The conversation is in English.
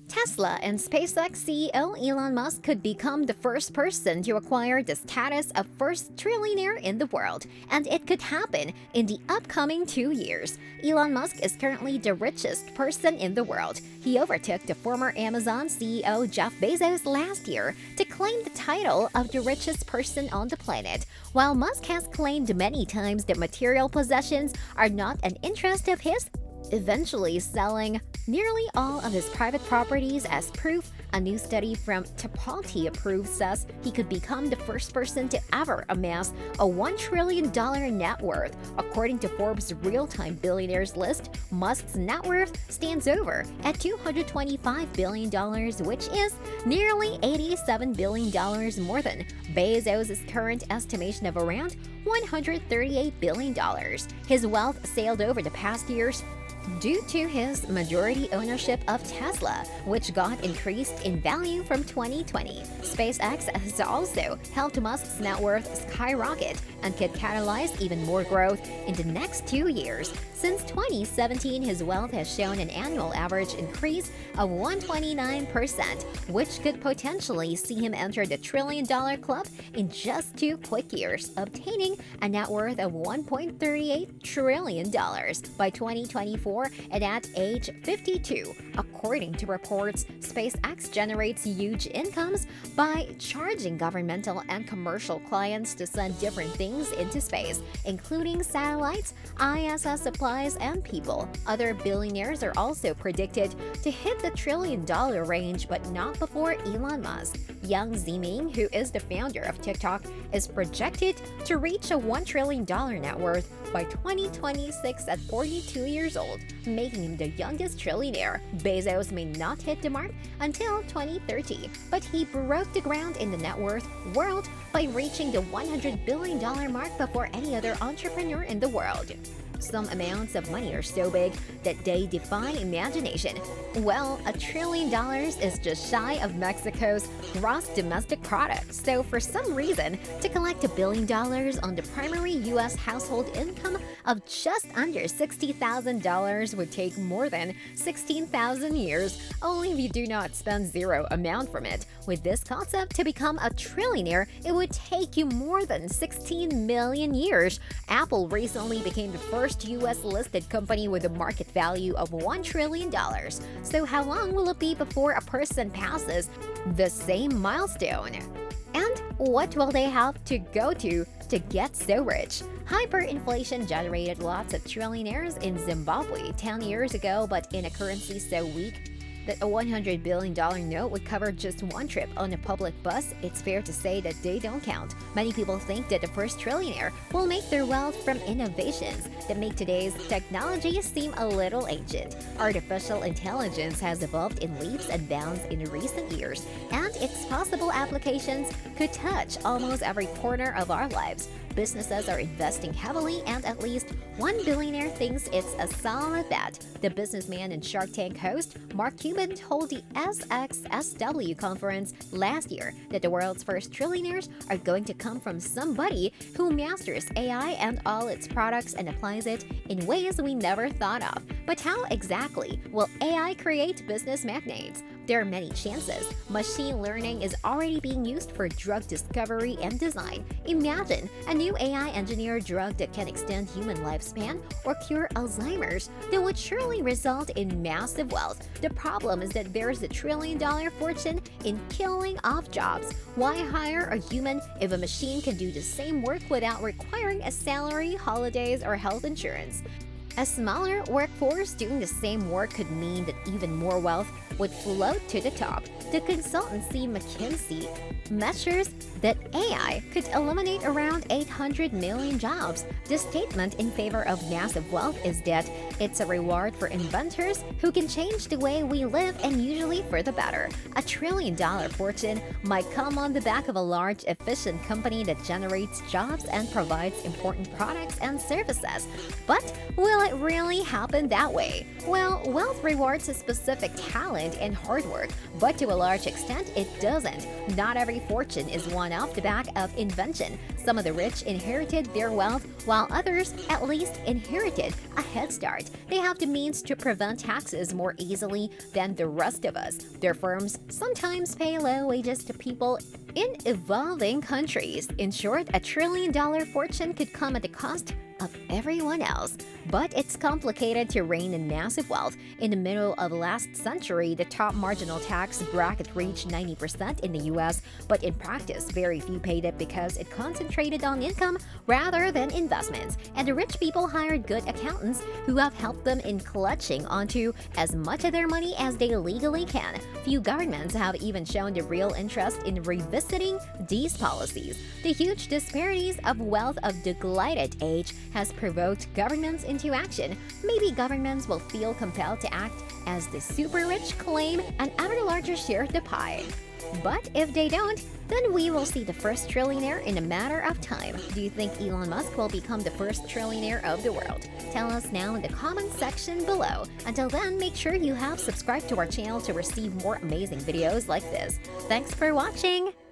Tesla and SpaceX CEO Elon Musk could become the first person to acquire the status of first trillionaire in the world, and it could happen in the upcoming 2 years. Elon Musk is currently the richest person in the world. He overtook the former Amazon CEO Jeff Bezos last year to claim the title of the richest person on the planet. While Musk has claimed many times that material possessions are not an interest of his, eventually selling nearly all of his private properties as proof. A new study from Tipalti Approved says he could become the first person to ever amass a $1 trillion net worth. According to Forbes' real-time billionaires list, Musk's net worth stands over at $225 billion, which is nearly $87 billion more than Bezos' current estimation of around $138 billion. His wealth sailed over the past years due to his majority ownership of Tesla, which got increased in value from 2020. SpaceX has also helped Musk's net worth skyrocket and could catalyze even more growth in the next 2 years. Since 2017, his wealth has shown an annual average increase of 129%, which could potentially see him enter the trillion-dollar club in just 2 quick years, obtaining a net worth of $1.38 trillion by 2024 and at age 52. According to reports, SpaceX generates huge incomes by charging governmental and commercial clients to send different things into space, including satellites, ISS supplies, and people. Other billionaires are also predicted to hit the trillion-dollar range, but not before Elon Musk. Yang Zemin, who is the founder of TikTok, is projected to reach a $1 trillion net worth by 2026 at 42 years old, making him the youngest trillionaire. Bezos may not hit the mark until 2030, but he broke the ground in the net worth world by reaching the $100 billion mark before any other entrepreneur in the world. Some amounts of money are so big that they defy imagination. Well, $1 trillion is just shy of Mexico's gross domestic product. So for some reason, to collect $1 billion on the primary U.S. household income of just under $60,000 would take more than 16,000 years, only if you do not spend zero amount from it. With this concept, to become a trillionaire, it would take you more than 16 million years. Apple recently became the first U.S. listed company with a market value of $1 trillion. So how long will it be before a person passes the same milestone? And what will they have to go to get so rich? Hyperinflation generated lots of trillionaires in Zimbabwe 10 years ago, but in a currency so weak that a $100 billion note would cover just one trip on a public bus, it's fair to say that they don't count. Many people think that the first trillionaire will make their wealth from innovations that make today's technology seem a little ancient. Artificial intelligence has evolved in leaps and bounds in recent years, and its possible applications could touch almost every corner of our lives. Businesses are investing heavily, and at least one billionaire thinks it's a solid bet. The businessman and Shark Tank host Mark Cuban told the SXSW conference last year that the world's first trillionaires are going to come from somebody who masters AI and all its products and applies it in ways we never thought of. But how exactly will AI create business magnates? There are many chances. Machine learning is already being used for drug discovery and design. Imagine a new AI-engineered drug that can extend human lifespan or cure Alzheimer's. That would surely result in massive wealth. The problem is that there's a $1 trillion fortune in killing off jobs. Why hire a human if a machine can do the same work without requiring a salary, holidays, or health insurance? A smaller workforce doing the same work could mean that even more wealth would float to the top. The consultancy McKinsey measures that AI could eliminate around 800 million jobs. The statement in favor of massive wealth is that it's a reward for inventors who can change the way we live, and usually for the better. A $1 trillion fortune might come on the back of a large, efficient company that generates jobs and provides important products and services. But will it really happen that way? Well, wealth rewards a specific talent talent and hard work, but to a large extent, it doesn't. Not every fortune is won off the back of invention. Some of the rich inherited their wealth, while others at least inherited a head start. They have the means to prevent taxes more easily than the rest of us. Their firms sometimes pay low wages to people in evolving countries. In short, a trillion-dollar fortune could come at the cost of everyone else. But it's complicated to reign in massive wealth. In the middle of last century, the top marginal tax bracket reached 90% in the US, but in practice, very few paid it because it concentrated on income rather than investments. And the rich people hired good accountants who have helped them in clutching onto as much of their money as they legally can. Few governments have even shown the real interest in revisiting these policies. The huge disparities of wealth of the Gilded Age has provoked governments into action. Maybe governments will feel compelled to act as the super rich claim an ever larger share of the pie. But if they don't, then we will see the first trillionaire in a matter of time. Do you think Elon Musk will become the first trillionaire of the world? Tell us now in the comment section below. Until then, make sure you have subscribed to our channel to receive more amazing videos like this. Thanks for watching!